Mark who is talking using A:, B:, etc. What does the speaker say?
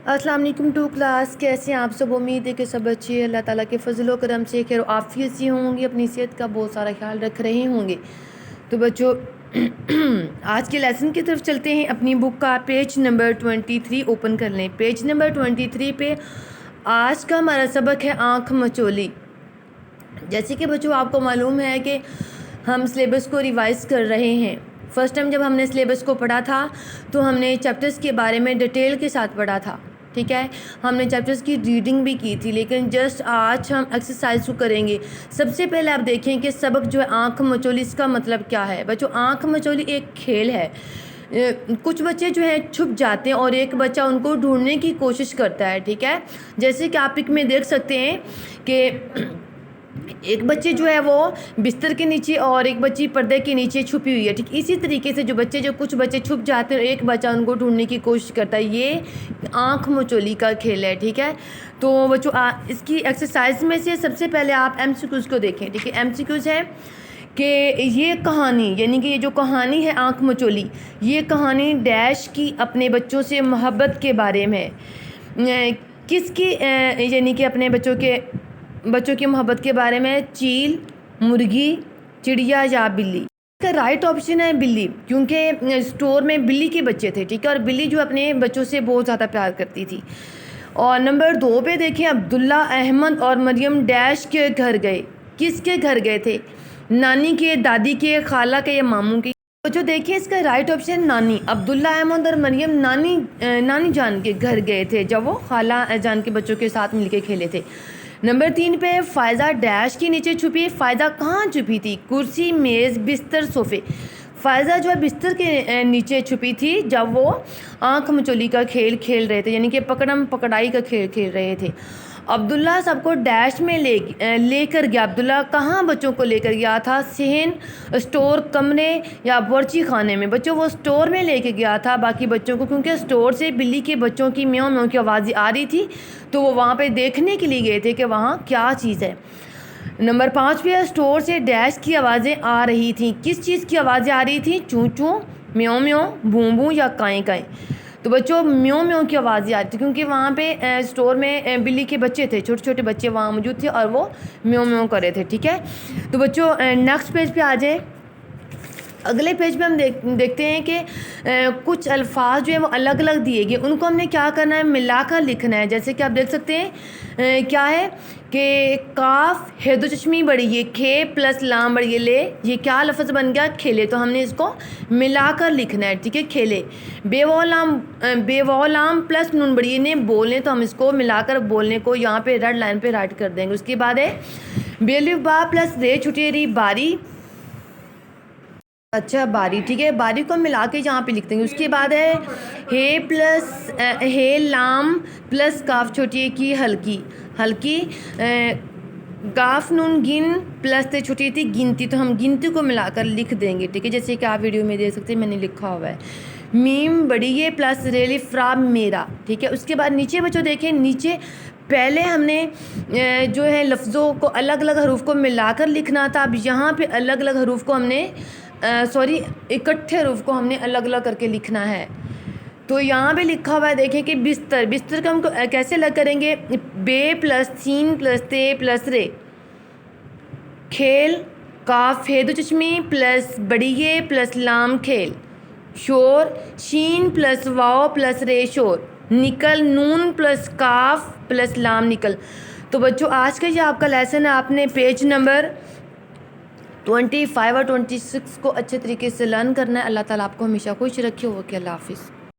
A: अस्सलाम वालेकुम to class. कैसे हैं आप सब? उम्मीद है कि सब अच्छे हैं। अल्लाह ताला के फजल व करम से खैर आफियत से होंगे, अपनी सेहत का बहुत सारा ख्याल रख रहे होंगे। तो बच्चों आज के लेसन की तरफ चलते हैं। अपनी बुक का पेज नंबर 23 ओपन कर लें। पेज नंबर 23 पे आज का हमारा सबक है आँख मचोली। जैसे कि बच्चों आपको मालूम है कि हम सिलेबस को रिवाइज़ कर रहे हैं। फ़र्स्ट टाइम जब हमने सिलेबस को पढ़ा था तो हमने चैप्टर्स के बारे में डिटेल के साथ पढ़ा था, ठीक है। हमने चैप्टर्स की रीडिंग भी की थी, लेकिन जस्ट आज हम एक्सरसाइज को करेंगे। सबसे पहले आप देखें कि सबक जो है आँख मचोली, इसका मतलब क्या है। बच्चों आँख मचोली एक खेल है। कुछ बच्चे जो हैं छुप जाते हैं और एक बच्चा उनको ढूंढने की कोशिश करता है, ठीक है। जैसे कि आप पिक में देख सकते हैं कि एक बच्चे जो है वो बिस्तर के नीचे और एक बच्ची पर्दे के नीचे छुपी हुई है, ठीक। इसी तरीके से कुछ बच्चे छुप जाते हैं और एक बच्चा उनको ढूंढने की कोशिश करता है। ये आँख मचोली का खेल है, ठीक है। तो बच्चों इसकी एक्सरसाइज में से सबसे पहले आप MCQs को देखें, ठीक है। MCQs है कि ये कहानी, यानी कि ये जो कहानी है आँख मचोली, ये कहानी डैश की अपने बच्चों से मोहब्बत के बारे में है। किसकी, यानी कि अपने बच्चों की मोहब्बत के बारे में। चील, मुर्गी, चिड़िया या बिल्ली। इसका राइट ऑप्शन है बिल्ली, क्योंकि स्टोर में बिल्ली के बच्चे थे, ठीक है। और बिल्ली जो अपने बच्चों से बहुत ज़्यादा प्यार करती थी। और नंबर 2 पे देखें, अब्दुल्ला, अहमद और मरियम डैश के घर गए। किसके घर गए थे? नानी के, दादी के, खाला के या मामू के। बच्चों देखिए इसका राइट ऑप्शन नानी। अब्दुल्ला, अहमद और मरियम नानी जान के घर गए थे जब वो खाला जान के बच्चों के साथ मिलके खेले थे। नंबर 3 पे फ़ायज़ा डैश के नीचे छुपी है। फ़ायज़ा कहाँ छुपी थी? कुर्सी, मेज़, बिस्तर, सोफ़े। फ़ायज़ा जो है बिस्तर के नीचे छुपी थी जब वो आँख मचोली का खेल खेल रहे थे, यानी कि पकड़म पकड़ाई का खेल खेल रहे थे। अब्दुल्ला सबको डैश में लेकर गया। अब्दुल्ला कहाँ बच्चों को लेकर गया था? सहन, स्टोर, कमरे या बावर्ची खाने में। बच्चों वो स्टोर में लेके गया था बाकी बच्चों को, क्योंकि स्टोर से बिल्ली के बच्चों की म्याऊं म्याऊं की आवाज़ें आ रही थी, तो वो वहाँ पे देखने के लिए गए थे कि वहाँ क्या चीज़ है। नंबर 5 पे स्टोर से डैश की आवाज़ें आ रही थी। किस चीज़ की आवाज़ें आ रही थी? चूँ चूँ, म्यों म्यों, भूं भूं या काएँ काएँ। तो बच्चों म्यों म्यों की आवाज़ें आ रही थी, क्योंकि वहाँ पे स्टोर में बिल्ली के बच्चे थे, छोटे छोटे बच्चे वहाँ मौजूद थे और वो म्यों म्यों कर रहे थे, ठीक है। तो बच्चों नेक्स्ट पेज पे आ जाए। अगले पेज पे हम देखते हैं कि कुछ अल्फाज जो है वो अलग अलग दिए गए, उनको हमने क्या करना है? मिलाकर लिखना है। जैसे कि आप देख सकते हैं क्या है कि काफ है दो चश्मी बड़ी, ये खे प्लस लाम बड़ी, ये ले, ये क्या लफ्ज़ बन गया? खेले। तो हमने इसको मिलाकर लिखना है, ठीक है। खेले। बेवलाम प्लस नून बड़ी, इन्हें बोलें, तो हम इसको मिलाकर बोलने को यहाँ पे रेड लाइन पे राइट कर देंगे। उसके बाद है बेलिफ बा प्लस रे छुटेरी बारी, अच्छा बारी, ठीक है। बारी को मिला के यहाँ पे लिख देंगे। उसके बाद है हे प्लस हे लाम प्लस काफ छोटी की हल्की हल्की, गाफ नून गिन प्लस ते छोटी थी गिनती, तो हम गिनती को मिलाकर लिख देंगे, ठीक है। जैसे कि आप वीडियो में देख सकते हैं मैंने लिखा हुआ है। मीम बड़ी ये प्लस रेली फ्रा मेरा, ठीक है। उसके बाद नीचे बच्चों देखें, नीचे पहले हमने जो है लफ्ज़ों को अलग अलग हरूफ को मिलाकर लिखना था। अब यहाँ पे अलग अलग हरूफ को हमने इकट्ठे हरूफ को हमने अलग अलग करके लिखना है। तो यहाँ पे लिखा हुआ है देखें कि बिस्तर, बिस्तर का हम कैसे अलग करेंगे? बे प्लस सीन प्लस ते प्लस रे। खेल, काफ है दो चश्मी प्लस बड़िए प्लस लाम खेल। शोर, शीन प्लस वाओ प्लस रे शोर। निकल, नून प्लस काफ प्लस लाम निकल। तो बच्चों आज का ये आपका लेसन है। आपने पेज नंबर 25 और 26 को अच्छे तरीके से लर्न करना है। अल्लाह ताला आपको हमेशा खुश रखे। ओके, अल्लाह हाफिज़।